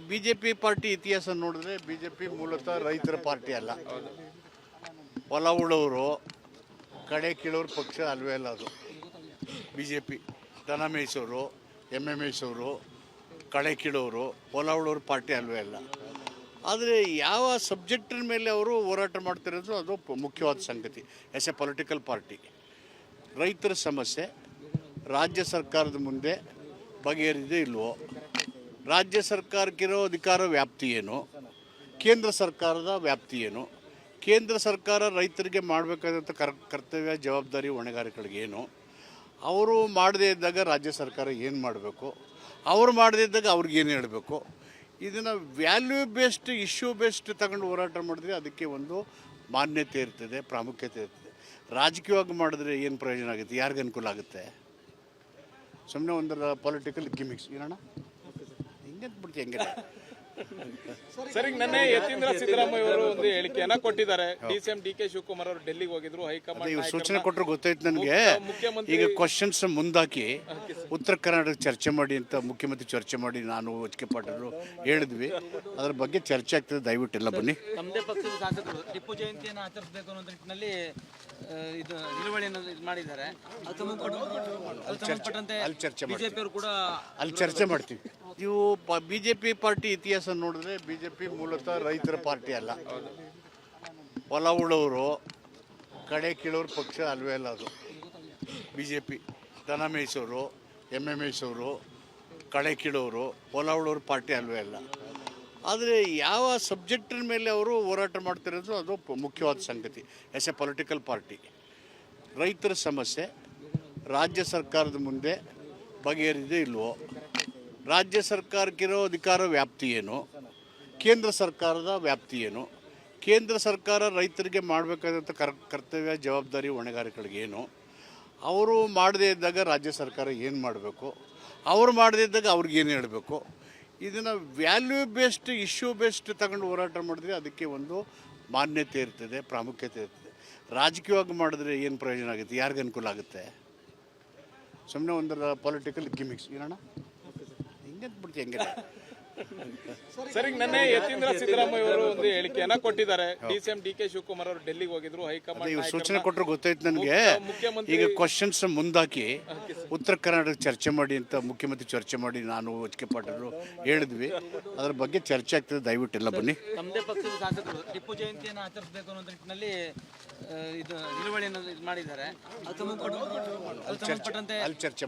B J P party ಇತಿಹಾಸ ನೋಡಿದ್ರೆ B J P ಮೂಲತಃ ರೈತರ ಪಾರ್ಟಿ ಅಲ್ಲ. ಹೊಲ ಉಳೋರು ಕಡೆ ಕೀಳೋರು ಪಕ್ಷ ಅಲ್ವೇ ಅಲ್ಲ ಅದು. ಬಿ ಜೆ ಪಿ ದನ ಮೇಯಿಸೋರು, ಎಮ್ಮೆ ಮೇಯಿಸೋರು, ಕಳೆ ಕೀಳೋರು, ಹೊಲ ಉಳೋರು ಪಾರ್ಟಿ ಅಲ್ವೇ ಅಲ್ಲ. ಆದರೆ ಯಾವ ಸಬ್ಜೆಕ್ಟಿನ ಮೇಲೆ ಅವರು ಹೋರಾಟ ಮಾಡ್ತಿರೋದು ಅದು ಮುಖ್ಯವಾದ ಸಂಗತಿ. ಎಸ್ ಎ ಪೊಲಿಟಿಕಲ್ ಪಾರ್ಟಿ ರೈತರ ಸಮಸ್ಯೆ ರಾಜ್ಯ ಸರ್ಕಾರದ ಮುಂದೆ ಬಗೆಹರಿದೇ ಇಲ್ವೋ, ರಾಜ್ಯ ಸರ್ಕಾರಕ್ಕಿರೋ ಅಧಿಕಾರ ವ್ಯಾಪ್ತಿ ಏನು, ಕೇಂದ್ರ ಸರ್ಕಾರದ ವ್ಯಾಪ್ತಿ ಏನು, ಕೇಂದ್ರ ಸರ್ಕಾರ ರೈತರಿಗೆ ಮಾಡಬೇಕಾದಂಥ ಕರ್ತವ್ಯ ಜವಾಬ್ದಾರಿ ಹೊಣೆಗಾರಿಕೆಗಳಿಗೇನು, ಅವರು ಮಾಡದೇ ಇದ್ದಾಗ ರಾಜ್ಯ ಸರ್ಕಾರ ಏನು ಮಾಡಬೇಕು, ಅವರು ಮಾಡದೇ ಇದ್ದಾಗ ಅವ್ರಿಗೇನು ಹೇಳಬೇಕು, ಇದನ್ನು ವ್ಯಾಲ್ಯೂ ಬೇಸ್ಡ್ ಇಶ್ಯೂ ಬೇಸ್ಡ್ ತಗೊಂಡು ಹೋರಾಟ ಮಾಡಿದ್ರೆ ಅದಕ್ಕೆ ಒಂದು ಮಾನ್ಯತೆ ಇರ್ತದೆ, ಪ್ರಾಮುಖ್ಯತೆ ಇರ್ತದೆ. ರಾಜಕೀಯವಾಗಿ ಮಾಡಿದ್ರೆ ಏನು ಪ್ರಯೋಜನ ಆಗುತ್ತೆ, ಯಾರಿಗೆ ಅನುಕೂಲ ಆಗುತ್ತೆ? ಸುಮ್ಮನೆ ಒಂದರ ಪೊಲಿಟಿಕಲ್ ಗಿಮಿಕ್ಸ್ ಏನಣ್ಣ ಹಿಂಗೆ ಬಿಡ್ತೀವಿ ಹೆಂಗೆ. ಸರ್, ಈಗ ನೆನ್ನೆ ಯತೀಂದ್ರ ಸಿದ್ದರಾಮಯ್ಯ ಅವರು ಒಂದು ಹೇಳಿಕೆಯನ್ನ ಕೊಟ್ಟಿದ್ದಾರೆ. ಡಿ.ಸಿ.ಎಂ. ಡಿ.ಕೆ. ಶಿವಕುಮಾರ್ ಅವರು ಡೆಲ್ಲಿಗೆ ಹೋಗಿದ್ರು, ಹೈಕಮಾಂಡ್ ಸೂಚನೆ ಕೊಟ್ಟರು ಗೊತ್ತಾಯ್ತು ನನಗೆ. ಈಗ ಕ್ವಶನ್ಸ್ ಮುಂದಾಕಿ ಉತ್ತರ ಕರ್ನಾಟಕ ಚರ್ಚೆ ಮಾಡಿ ಅಂತ ಮುಖ್ಯಮಂತ್ರಿ ಚರ್ಚೆ ಮಾಡಿ ನಾನು ಎಚ್.ಕೆ. ಪಾಟೀಲ್ ಹೇಳಿದ್ವಿ. ಅದ್ರ ಬಗ್ಗೆ ಚರ್ಚೆ ಆಗ್ತದೆ, ದಯವಿಟ್ಟೆಲ್ಲ ಬನ್ನಿ. ತಮ್ಮದೇ ಪಕ್ಷದ ಶಾಸಕರು ಟಿಪ್ಪು ಜಯಂತಿಯನ್ನು ಆಚರಿಸಬೇಕು ಅನ್ನೋ ನಿಟ್ಟಿನಲ್ಲಿ ಇದು ನಿಲುವಳಿಯನ್ನು ಮಾಡಿದ್ದಾರೆ. ಬಿಜೆಪಿಯವರು ಕೂಡ ಅಲ್ಲಿ ಚರ್ಚೆ ಮಾಡ್ತೀವಿ. ಇವು ಬಿ ಜೆ ಪಿ ಪಾರ್ಟಿ ಇತಿಹಾಸ ನೋಡಿದ್ರೆ ಬಿ ಜೆ ಪಿ ಮೂಲತಃ ರೈತರ ಪಾರ್ಟಿ ಅಲ್ಲ. ಹೊಲ ಉಳೋರು ಕಡೆ ಕೀಳೋರು ಪಕ್ಷ ಅಲ್ವೇ ಅಲ್ಲ ಅದು. ಬಿ ಜೆ ಪಿ ದನ ಮೇಯಿಸೋರು, ಎಮ್ಮೆ ಮೇಯಿಸೋರು, ಕಳೆ ಕೀಳೋರು, ಹೊಲ ಉಳೋರು ಪಾರ್ಟಿ ಅಲ್ವೇ ಅಲ್ಲ. ಆದರೆ ಯಾವ ಸಬ್ಜೆಕ್ಟಿನ ಮೇಲೆ ಅವರು ಹೋರಾಟ ಮಾಡ್ತಿರೋದು ಅದು ಮುಖ್ಯವಾದ ಸಂಗತಿ. ಎಸ್ ಎ ಪೊಲಿಟಿಕಲ್ ಪಾರ್ಟಿ ರೈತರ ಸಮಸ್ಯೆ ರಾಜ್ಯ ಸರ್ಕಾರದ ಮುಂದೆ ಬಗೆಹರಿದೇ ಇಲ್ವೋ, ರಾಜ್ಯ ಸರ್ಕಾರಕ್ಕಿರೋ ಅಧಿಕಾರ ವ್ಯಾಪ್ತಿ ಏನು, ಕೇಂದ್ರ ಸರ್ಕಾರದ ವ್ಯಾಪ್ತಿ ಏನು, ಕೇಂದ್ರ ಸರ್ಕಾರ ರೈತರಿಗೆ ಮಾಡಬೇಕಾದಂಥ ಕರ್ತವ್ಯ ಜವಾಬ್ದಾರಿ ಹೊಣೆಗಾರಿಕೆಗಳಿಗೇನು, ಅವರು ಮಾಡದೇ ಇದ್ದಾಗ ರಾಜ್ಯ ಸರ್ಕಾರ ಏನು ಮಾಡಬೇಕು, ಅವರು ಮಾಡದೇ ಇದ್ದಾಗ ಅವ್ರಿಗೇನು ಹೇಳಬೇಕು, ಇದನ್ನು ವ್ಯಾಲ್ಯೂ ಬೇಸ್ಡ್ ಇಶ್ಯೂ ಬೇಸ್ಡ್ ತಗೊಂಡು ಹೋರಾಟ ಮಾಡಿದ್ರೆ ಅದಕ್ಕೆ ಒಂದು ಮಾನ್ಯತೆ ಇರ್ತದೆ, ಪ್ರಾಮುಖ್ಯತೆ ಇರ್ತದೆ. ರಾಜಕೀಯವಾಗಿ ಮಾಡಿದ್ರೆ ಏನು ಪ್ರಯೋಜನ ಆಗುತ್ತೆ, ಯಾರಿಗೆ ಅನುಕೂಲ ಆಗುತ್ತೆ? ಸುಮ್ಮನೆ ಒಂದರ ಪೊಲಿಟಿಕಲ್ ಗಿಮಿಕ್ಸ್ ಏನಣ್ಣ ಹಿಂಗೆ ಬಿಡ್ತೀವಿ ಹೆಂಗೆ. ಸರ್, ಈಗ ನೆನ್ನೆ ಯತೀಂದ್ರ ಸಿದ್ದರಾಮಯ್ಯ ಅವರು ಒಂದು ಹೇಳಿಕೆಯನ್ನ ಕೊಟ್ಟಿದ್ದಾರೆ. ಡಿ.ಸಿ.ಎಂ. ಡಿ.ಕೆ. ಶಿವಕುಮಾರ್ ಅವರು ಡೆಲ್ಲಿಗೆ ಹೋಗಿದ್ರು, ಹೈಕಮಾಂಡ್ ಸೂಚನೆ ಕೊಟ್ಟರು ಗೊತ್ತಾಯ್ತು ನನಗೆ. ಈಗ ಕ್ವಶನ್ಸ್ ಮುಂದಾಕಿ ಉತ್ತರ ಕರ್ನಾಟಕ ಚರ್ಚೆ ಮಾಡಿ ಅಂತ ಮುಖ್ಯಮಂತ್ರಿ ಚರ್ಚೆ ಮಾಡಿ ನಾನು ಎಚ್.ಕೆ. ಪಾಟೀಲ್ ಹೇಳಿದ್ವಿ. ಅದ್ರ ಬಗ್ಗೆ ಚರ್ಚೆ ಆಗ್ತದೆ, ದಯವಿಟ್ಟೆಲ್ಲ ಬನ್ನಿ. ತಮ್ಮದೇ ಪಕ್ಷದ ಶಾಸಕರು ಟಿಪ್ಪು ಜಯಂತಿಯನ್ನು ಆಚರಿಸಬೇಕು ಅನ್ನೋ ನಿಟ್ಟಿನಲ್ಲಿ ಇದು ನಿಲುವಳಿಯನ್ನು ಮಾಡಿದ್ದಾರೆ.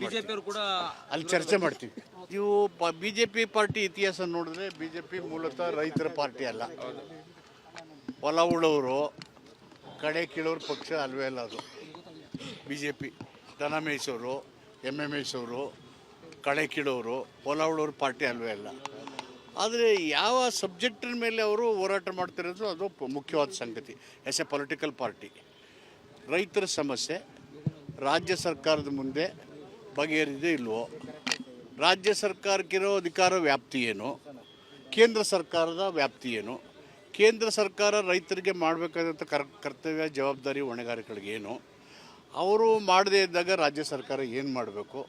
ಬಿಜೆಪಿಯವರು ಕೂಡ ಅಲ್ಲಿ ಚರ್ಚೆ ಮಾಡ್ತೀವಿ. ಇವು ಬಿ ಜೆ ಪಿ ಪಾರ್ಟಿ ಇತಿಹಾಸ ನೋಡಿದ್ರೆ ಬಿ ಜೆ ಪಿ ಮೂಲತಃ ರೈತರ ಪಾರ್ಟಿ ಅಲ್ಲ. ಹೊಲ ಉಳೋರು ಕಡೆ ಕೀಳೋರು ಪಕ್ಷ ಅಲ್ವೇ ಅಲ್ಲ ಅದು. ಬಿ ಜೆ ಪಿ ದನ ಮೇಯಿಸೋರು, ಎಮ್ಮೆ ಮೇಯಿಸೋರು, ಕಳೆ ಕೀಳೋರು, ಹೊಲ ಉಳೋರು ಪಾರ್ಟಿ ಅಲ್ವೇ ಅಲ್ಲ. ಆದರೆ ಯಾವ ಸಬ್ಜೆಕ್ಟಿನ ಮೇಲೆ ಅವರು ಹೋರಾಟ ಮಾಡ್ತಿರೋದು ಅದು ಮುಖ್ಯವಾದ ಸಂಗತಿ. ಎಸ್ ಎ ಪೊಲಿಟಿಕಲ್ ಪಾರ್ಟಿ ರೈತರ ಸಮಸ್ಯೆ ರಾಜ್ಯ ಸರ್ಕಾರದ ಮುಂದೆ ಬಗೆಹರಿದೇ ಇಲ್ವೋ, ರಾಜ್ಯ ಸರ್ಕಾರಕ್ಕಿರೋ ಅಧಿಕಾರ ವ್ಯಾಪ್ತಿ ಏನು, ಕೇಂದ್ರ ಸರ್ಕಾರದ ವ್ಯಾಪ್ತಿ ಏನು, ಕೇಂದ್ರ ಸರ್ಕಾರ ರೈತರಿಗೆ ಮಾಡಬೇಕಾದಂಥ ಕರ್ತವ್ಯ ಜವಾಬ್ದಾರಿ ಹೊಣೆಗಾರಿಕೆಗಳಿಗೇನು, ಅವರು ಮಾಡದೇ ಇದ್ದಾಗ ರಾಜ್ಯ ಸರ್ಕಾರ ಏನು ಮಾಡಬೇಕು,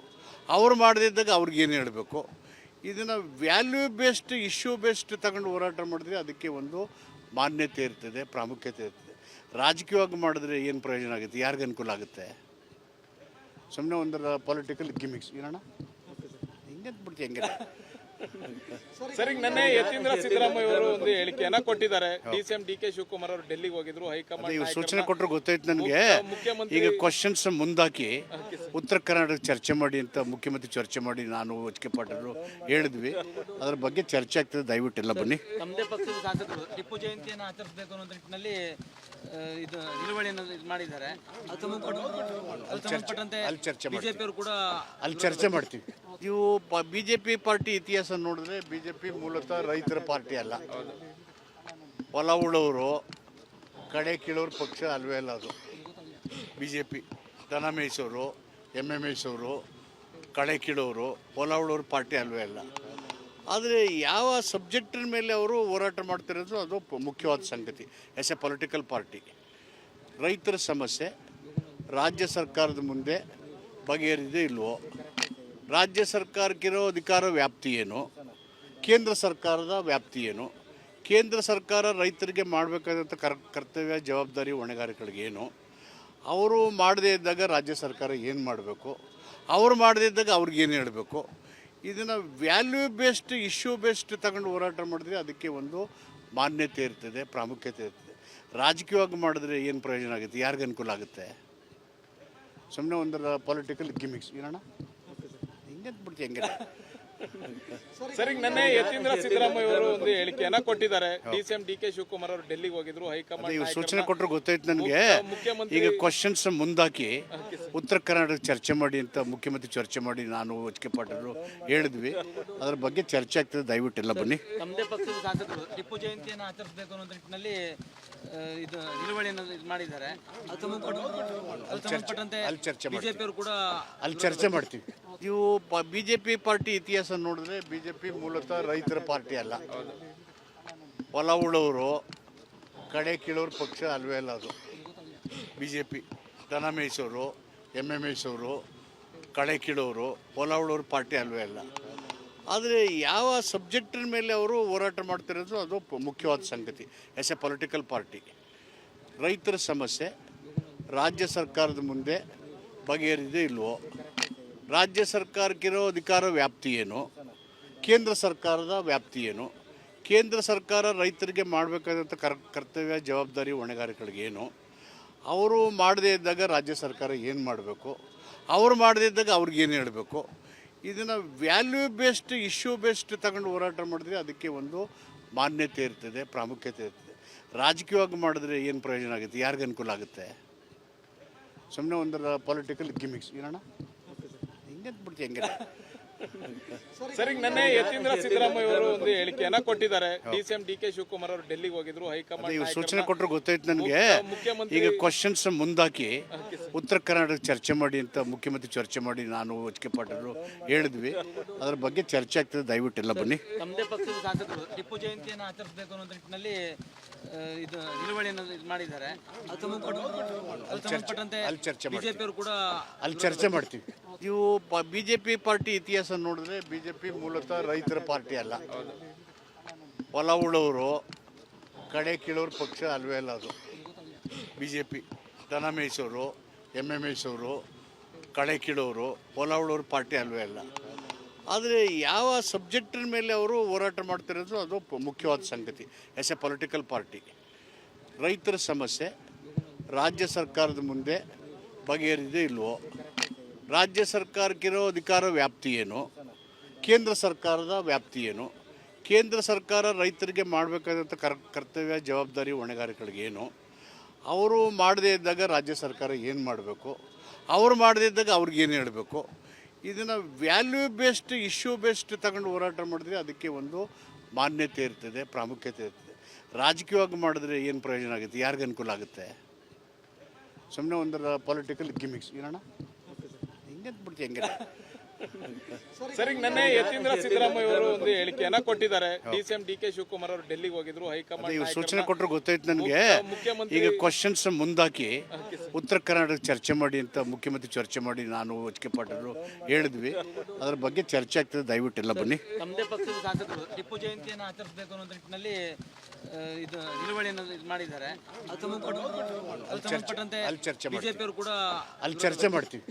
ಅವರು ಮಾಡದೇ ಇದ್ದಾಗ ಅವ್ರಿಗೇನು ಹೇಳಬೇಕು, ಇದನ್ನು ವ್ಯಾಲ್ಯೂ ಬೇಸ್ಡ್ ಇಶ್ಯೂ ಬೇಸ್ಡ್ ತಗೊಂಡು ಹೋರಾಟ ಮಾಡಿದ್ರೆ ಅದಕ್ಕೆ ಒಂದು ಮಾನ್ಯತೆ ಇರ್ತದೆ, ಪ್ರಾಮುಖ್ಯತೆ ಇರ್ತದೆ. ರಾಜಕೀಯವಾಗಿ ಮಾಡಿದ್ರೆ ಏನು ಪ್ರಯೋಜನ ಆಗುತ್ತೆ, ಯಾರಿಗೆ ಅನುಕೂಲ ಆಗುತ್ತೆ? ಸುಮ್ಮನೆ ಒಂದರ ಪೊಲಿಟಿಕಲ್ ಗಿಮಿಕ್ಸ್ ಏನಣ್ಣ ಹಿಂಗೆ ಬಿಡ್ತೀವಿ ಹೆಂಗೆ. ಸರ್, ಈಗ ನೆನ್ನೆ ಯತೀಂದ್ರ ಸಿದ್ದರಾಮಯ್ಯ ಅವರು ಒಂದು ಹೇಳಿಕೆಯನ್ನ ಕೊಟ್ಟಿದ್ದಾರೆ. ಡಿ.ಸಿ.ಎಂ. ಡಿ.ಕೆ. ಶಿವಕುಮಾರ್ ಅವರು ಡೆಲ್ಲಿಗೆ ಹೋಗಿದ್ರು, ಹೈಕಮಾಂಡ್ ಸೂಚನೆ ಕೊಟ್ಟರು ಗೊತ್ತಾಯ್ತು ನನಗೆ. ಈಗ ಕ್ವಶನ್ಸ್ ಮುಂದಾಕಿ ಉತ್ತರ ಕರ್ನಾಟಕ ಚರ್ಚೆ ಮಾಡಿ ಅಂತ ಮುಖ್ಯಮಂತ್ರಿ ಚರ್ಚೆ ಮಾಡಿ ನಾನು ಎಚ್.ಕೆ. ಪಾಟೀಲ್ ಹೇಳಿದ್ವಿ. ಅದ್ರ ಬಗ್ಗೆ ಚರ್ಚೆ ಆಗ್ತದೆ, ದಯವಿಟ್ಟೆಲ್ಲ ಬನ್ನಿ. ತಮ್ಮದೇ ಪಕ್ಷದ ಶಾಸಕರು ಟಿಪ್ಪು ಜಯಂತಿಯನ್ನು ಆಚರಿಸಬೇಕು ಅನ್ನೋ ನಿಟ್ಟಿನಲ್ಲಿ ಇದು ನಿಲುವಳಿಯನ್ನು ಮಾಡಿದ್ದಾರೆ. ಬಿಜೆಪಿಯವರು ಕೂಡ ಅಲ್ಲಿ ಚರ್ಚೆ ಮಾಡ್ತೀವಿ. ಇವು ಬಿ ಜೆ ಪಿ ಪಾರ್ಟಿ ಇತಿಹಾಸ ನೋಡಿದ್ರೆ ಬಿ ಜೆ ಪಿ ಮೂಲತಃ ರೈತರ ಪಾರ್ಟಿ ಅಲ್ಲ. ಹೊಲ ಉಳೋರು ಕಡೆ ಕೀಳೋರು ಪಕ್ಷ ಅಲ್ವೇ ಅಲ್ಲ ಅದು. ಬಿ ಜೆ ಪಿ ದನ ಮೇಯಿಸೋರು, ಎಮ್ಮೆ ಮೇಯಿಸೋರು, ಕಳೆ ಕೀಳೋರು, ಹೊಲ ಉಳೋರು ಪಾರ್ಟಿ ಅಲ್ವೇ ಅಲ್ಲ. ಆದರೆ ಯಾವ ಸಬ್ಜೆಕ್ಟಿನ ಮೇಲೆ ಅವರು ಹೋರಾಟ ಮಾಡ್ತಿರೋದು ಅದು ಮುಖ್ಯವಾದ ಸಂಗತಿ. ಎಸ್ ಎ ಪೊಲಿಟಿಕಲ್ ಪಾರ್ಟಿ ರೈತರ ಸಮಸ್ಯೆ ರಾಜ್ಯ ಸರ್ಕಾರದ ಮುಂದೆ ಬಗೆಹರಿದೇ ಇಲ್ವೋ, ರಾಜ್ಯ ಸರ್ಕಾರಕ್ಕಿರೋ ಅಧಿಕಾರ ವ್ಯಾಪ್ತಿ ಏನು, ಕೇಂದ್ರ ಸರ್ಕಾರದ ವ್ಯಾಪ್ತಿ ಏನು, ಕೇಂದ್ರ ಸರ್ಕಾರ ರೈತರಿಗೆ ಮಾಡಬೇಕಾದಂಥ ಕರ್ತವ್ಯ ಜವಾಬ್ದಾರಿ ಹೊಣೆಗಾರಿಕೆಗಳಿಗೆ ಏನು, ಅವರು ಮಾಡದೇ ಇದ್ದಾಗ ರಾಜ್ಯ ಸರ್ಕಾರ ಏನು ಮಾಡಬೇಕು, ಅವರು ಮಾಡದೇ ಇದ್ದಾಗ ಅವ್ರಿಗೇನು ಹೇಳಬೇಕು, ಇದನ್ನು ವ್ಯಾಲ್ಯೂ ಬೇಸ್ಡ್ ಇಶ್ಯೂ ಬೇಸ್ಡ್ ತಗೊಂಡು ಹೋರಾಟ ಮಾಡಿದ್ರೆ ಅದಕ್ಕೆ ಒಂದು ಮಾನ್ಯತೆ ಇರ್ತದೆ, ಪ್ರಾಮುಖ್ಯತೆ ಇರ್ತದೆ. ರಾಜಕೀಯವಾಗಿ ಮಾಡಿದ್ರೆ ಏನು ಪ್ರಯೋಜನ ಆಗುತ್ತೆ, ಯಾರಿಗೆ ಅನುಕೂಲ ಆಗುತ್ತೆ? ಸುಮ್ಮನೆ ಒಂದು ಪೊಲಿಟಿಕಲ್ ಗಿಮಿಕ್ಸ್ ಏನಣ್ಣ ಹಿಂಗೆ ಬಿಡ್ತೀವಿ ಹೆಂಗೆ. ಸರ್ ಈಗ ನೆನ್ನೆ ಯತೀಂದ್ರ ಸಿದ್ದರಾಮಯ್ಯ ಅವರು ಒಂದು ಹೇಳಿಕೆಯನ್ನ ಕೊಟ್ಟಿದ್ದಾರೆ. ಡಿಸಿಎಂ ಡಿ ಕೆ ಶಿವಕುಮಾರ್ ಅವರು ಡೆಲ್ಲಿಗೆ ಹೋಗಿದ್ರು, ಹೈಕಮಾಂಡ್ ಇವ್ರು ಸೂಚನೆ ಕೊಟ್ಟರು ಗೊತ್ತಾಯ್ತು ನನಗೆ. ಮುಖ್ಯಮಂತ್ರಿ ಈಗ ಕ್ವಶನ್ಸ್ ಮುಂದಾಕಿ ಉತ್ತರ ಕರ್ನಾಟಕ ಚರ್ಚೆ ಮಾಡಿ ಅಂತ ಮುಖ್ಯಮಂತ್ರಿ ಚರ್ಚೆ ಮಾಡಿ ನಾನು ಎಚ್.ಕೆ. ಪಾಟೀಲ್ ಹೇಳಿದ್ವಿ. ಅದ್ರ ಬಗ್ಗೆ ಚರ್ಚೆ ಆಗ್ತದೆ, ದಯವಿಟ್ಟೆಲ್ಲ ಬನ್ನಿ. ತಮ್ಮದೇ ಪಕ್ಷದ ಶಾಸಕರು ಟಿಪ್ಪು ಜಯಂತಿಯನ್ನು ಆಚರಿಸಬೇಕು ಅನ್ನೋ ನಿಟ್ಟಿನಲ್ಲಿ ಇದು ನಿಲುವಳಿಯನ್ನು ಇದು ಮಾಡಿದ್ದಾರೆ. ಅದು ಸಂಬಂಧಪಟ್ಟಂತೆ ಅಲ್ಲಿ ಚರ್ಚೆ ಮಾಡಿ, ಬಿಜೆಪಿಯವರು ಕೂಡ ಅಲ್ಲಿ ಚರ್ಚೆ ಮಾಡ್ತೀವಿ. ಇವು ಬಿಜೆಪಿ ಪಾರ್ಟಿ ಇತಿಹಾಸ ನೋಡಿದ್ರೆ ಬಿಜೆಪಿ ಮೂಲತಃ ರೈತರ ಪಾರ್ಟಿ ಅಲ್ಲ. ಹೊಲ ಉಳೋರು ಕಡೆ ಕೀಳೋರು ಪಕ್ಷ ಅಲ್ವೇ ಅಲ್ಲ ಅದು. ಬಿಜೆಪಿ ದನ ಮೇಯಿಸೋರು, ಎಮ್ಮೆ ಮೇಯಿಸೋರು, ಕಡೆ ಕೀಳೋರು, ಹೊಲ ಉಳೋರು ಪಾರ್ಟಿ ಅಲ್ವೇ ಅಲ್ಲ. ಆದರೆ ಯಾವ ಸಬ್ಜೆಕ್ಟಿನ ಮೇಲೆ ಅವರು ಹೋರಾಟ ಮಾಡ್ತಿರೋದು ಅದು ಮುಖ್ಯವಾದ ಸಂಗತಿ. ಎಸ್ ಎ ಪೊಲಿಟಿಕಲ್ ಪಾರ್ಟಿ ರೈತರ ಸಮಸ್ಯೆ ರಾಜ್ಯ ಸರ್ಕಾರದ ಮುಂದೆ ಬಗೆಹರಿದೇ ಇಲ್ವೋ, ರಾಜ್ಯ ಸರ್ಕಾರಕ್ಕಿರೋ ಅಧಿಕಾರ ವ್ಯಾಪ್ತಿ ಏನು, ಕೇಂದ್ರ ಸರ್ಕಾರದ ವ್ಯಾಪ್ತಿ ಏನು, ಕೇಂದ್ರ ಸರ್ಕಾರ ರೈತರಿಗೆ ಮಾಡಬೇಕಾದಂಥ ಕರ್ತವ್ಯ ಜವಾಬ್ದಾರಿ ಹೊಣೆಗಾರಿಕೆಗಳಿಗೆ ಏನು, ಅವರು ಮಾಡದೇ ಇದ್ದಾಗ ರಾಜ್ಯ ಸರ್ಕಾರ ಏನು ಮಾಡಬೇಕು, ಅವರು ಮಾಡದೇ ಇದ್ದಾಗ ಅವ್ರಿಗೇನು ಹೇಳಬೇಕು, ಇದನ್ನು ವ್ಯಾಲ್ಯೂ ಬೇಸ್ಡ್ ಇಶ್ಯೂ ಬೇಸ್ಡ್ ತಗೊಂಡು ಹೋರಾಟ ಮಾಡಿದ್ರೆ ಅದಕ್ಕೆ ಒಂದು ಮಾನ್ಯತೆ ಇರ್ತದೆ, ಪ್ರಾಮುಖ್ಯತೆ ಇರ್ತದೆ. ರಾಜಕೀಯವಾಗಿ ಮಾಡಿದ್ರೆ ಏನು ಪ್ರಯೋಜನ ಆಗುತ್ತೆ, ಯಾರಿಗೆ ಅನುಕೂಲ ಆಗುತ್ತೆ? ಸುಮ್ಮನೆ ಒಂದು ಪೊಲಿಟಿಕಲ್ ಗಿಮಿಕ್ಸ್ ಏನಣ್ಣ ಹಿಂಗೆ ಬಿಡ್ತೀವಿ ಹೆಂಗೆ. ಸರ್ ಈಗ ನೆನ್ನೆ ಯತೀಂದ್ರ ಸಿದ್ದರಾಮಯ್ಯ ಅವರು ಒಂದು ಹೇಳಿಕೆಯನ್ನ ಕೊಟ್ಟಿದ್ದಾರೆ. ಡಿಸಿಎಂ ಡಿ ಕೆ ಶಿವಕುಮಾರ್ ಅವರು ಡೆಲ್ಲಿಗೆ ಹೋಗಿದ್ರು, ಹೈಕಮಾಂಡ್ ಇವ್ರು ಸೂಚನೆ ಕೊಟ್ಟರು ಗೊತ್ತಾಯ್ತು ನನಗೆ. ಮುಖ್ಯಮಂತ್ರಿ ಈಗ ಕ್ವಶನ್ಸ್ ಮುಂದಾಕಿ ಉತ್ತರ ಕರ್ನಾಟಕ ಚರ್ಚೆ ಮಾಡಿ ಅಂತ ಮುಖ್ಯಮಂತ್ರಿ ಚರ್ಚೆ ಮಾಡಿ ನಾನು ಎಚ್.ಕೆ. ಪಾಟೀಲ್ ಹೇಳಿದ್ವಿ. ಅದ್ರ ಬಗ್ಗೆ ಚರ್ಚೆ ಆಗ್ತದೆ, ದಯವಿಟ್ಟೆಲ್ಲ ಬನ್ನಿ. ತಮ್ಮದೇ ಪಕ್ಷದ ಶಾಸಕರು ಟಿಪ್ಪು ಜಯಂತಿಯನ್ನು ಆಚರಿಸಬೇಕು ಅನ್ನೋ ನಿಟ್ಟಿನಲ್ಲಿ ಇದು ನಿಲುವಳಿಯನ್ನು ಇದು ಮಾಡಿದ್ದಾರೆ. ಅದು ಸಂಬಂಧಪಟ್ಟಂತೆ ಅಲ್ಲಿ ಚರ್ಚೆ ಮಾಡಿ, ಬಿಜೆಪಿಯವರು ಕೂಡ ಅಲ್ಲಿ ಚರ್ಚೆ ಮಾಡ್ತೀವಿ. ಇವು ಬಿಜೆಪಿ ಪಾರ್ಟಿ ಇತಿಹಾಸ ನೋಡಿದ್ರೆ ಬಿಜೆಪಿ ಮೂಲತಃ ರೈತರ ಪಾರ್ಟಿ ಅಲ್ಲ. ಹೊಲ ಉಳೋರು ಕಡೆ ಕೀಳೋರು ಪಕ್ಷ ಅಲ್ವೇ ಅಲ್ಲ ಅದು. ಬಿಜೆಪಿ ದನ ಮೇಯಿಸೋರು, ಎಮ್ಮೆ ಮೇಯಿಸೋರು, ಕಡೆ ಕೀಳೋರು, ಹೊಲ ಉಳೋರು ಪಾರ್ಟಿ ಅಲ್ವೇ ಅಲ್ಲ. ಆದರೆ ಯಾವ ಸಬ್ಜೆಕ್ಟಿನ ಮೇಲೆ ಅವರು ಹೋರಾಟ ಮಾಡ್ತಿರೋದು ಅದು ಮುಖ್ಯವಾದ ಸಂಗತಿ. ಎಸ್ ಎ ಪೊಲಿಟಿಕಲ್ ಪಾರ್ಟಿ ರೈತರ ಸಮಸ್ಯೆ ರಾಜ್ಯ ಸರ್ಕಾರದ ಮುಂದೆ ಬಗೆಹರಿದೇ ಇಲ್ವೋ, ರಾಜ್ಯ ಸರ್ಕಾರಕ್ಕಿರೋ ಅಧಿಕಾರ ವ್ಯಾಪ್ತಿ ಏನು, ಕೇಂದ್ರ ಸರ್ಕಾರದ ವ್ಯಾಪ್ತಿ ಏನು, ಕೇಂದ್ರ ಸರ್ಕಾರ ರೈತರಿಗೆ ಮಾಡಬೇಕಾದಂಥ ಕರ್ತವ್ಯ ಜವಾಬ್ದಾರಿ ಹೊಣೆಗಾರಿಕೆಗಳಿಗೆ ಏನು, ಅವರು ಮಾಡದೇ ಇದ್ದಾಗ ರಾಜ್ಯ ಸರ್ಕಾರ ಏನು ಮಾಡಬೇಕು, ಅವರು ಮಾಡದೇ ಇದ್ದಾಗ ಅವ್ರಿಗೇನು ಹೇಳಬೇಕು, ಇದನ್ನು ವ್ಯಾಲ್ಯೂ ಬೇಸ್ಡ್ ಇಶ್ಯೂ ಬೇಸ್ಡ್ ತಗೊಂಡು ಹೋರಾಟ ಮಾಡಿದ್ರೆ ಅದಕ್ಕೆ ಒಂದು ಮಾನ್ಯತೆ ಇರ್ತದೆ, ಪ್ರಾಮುಖ್ಯತೆ ಇರ್ತದೆ. ರಾಜಕೀಯವಾಗಿ ಮಾಡಿದ್ರೆ ಏನು ಪ್ರಯೋಜನ ಆಗುತ್ತೆ, ಯಾರಿಗೆ ಅನುಕೂಲ ಆಗುತ್ತೆ? ಸುಮ್ಮನೆ ಒಂದು ಪೊಲಿಟಿಕಲ್ ಗಿಮಿಕ್ಸ್ ಏನಣ್ಣ ಹಿಂಗೆ ಬಿಡ್ತೀವಿ ಹೆಂಗೆ. ಸರ್ ಈಗ ನೆನ್ನೆ ಯತೀಂದ್ರ ಸಿದ್ದರಾಮಯ್ಯ ಅವರು ಒಂದು ಹೇಳಿಕೆಯನ್ನ ಕೊಟ್ಟಿದ್ದಾರೆ. ಡಿಸಿಎಂ ಡಿ ಕೆ ಶಿವಕುಮಾರ್ ಅವರು ಡೆಲ್ಲಿಗೆ ಹೋಗಿದ್ರು, ಹೈಕಮಾಂಡ್ ಇವ್ರು ಸೂಚನೆ ಕೊಟ್ಟರು ಗೊತ್ತಾಯ್ತು ನನಗೆ. ಮುಖ್ಯಮಂತ್ರಿ ಈಗ ಕ್ವಶನ್ಸ್ ಮುಂದಾಕಿ ಉತ್ತರ ಕರ್ನಾಟಕ ಚರ್ಚೆ ಮಾಡಿ ಅಂತ ಮುಖ್ಯಮಂತ್ರಿ ಚರ್ಚೆ ಮಾಡಿ ನಾನು ಎಚ್.ಕೆ. ಪಾಟೀಲ್ ಹೇಳಿದ್ವಿ. ಅದ್ರ ಬಗ್ಗೆ ಚರ್ಚೆ ಆಗ್ತದೆ, ದಯವಿಟ್ಟೆಲ್ಲ ಬನ್ನಿ. ತಮ್ಮದೇ ಪಕ್ಷದ ಶಾಸಕರು ಟಿಪ್ಪು ಜಯಂತಿಯನ್ನು ಆಚರಿಸಬೇಕು ಅನ್ನೋ ನಿಟ್ಟಿನಲ್ಲಿ ಇದು ನಿಲುವಳಿಯನ್ನು ಇದು ಮಾಡಿದ್ದಾರೆ. ಅದು ಸಂಬಂಧಪಟ್ಟಂತೆ ಅಲ್ಲಿ ಚರ್ಚೆ ಮಾಡಿ, ಬಿಜೆಪಿಯವರು ಕೂಡ ಅಲ್ಲಿ ಚರ್ಚೆ ಮಾಡ್ತೀವಿ.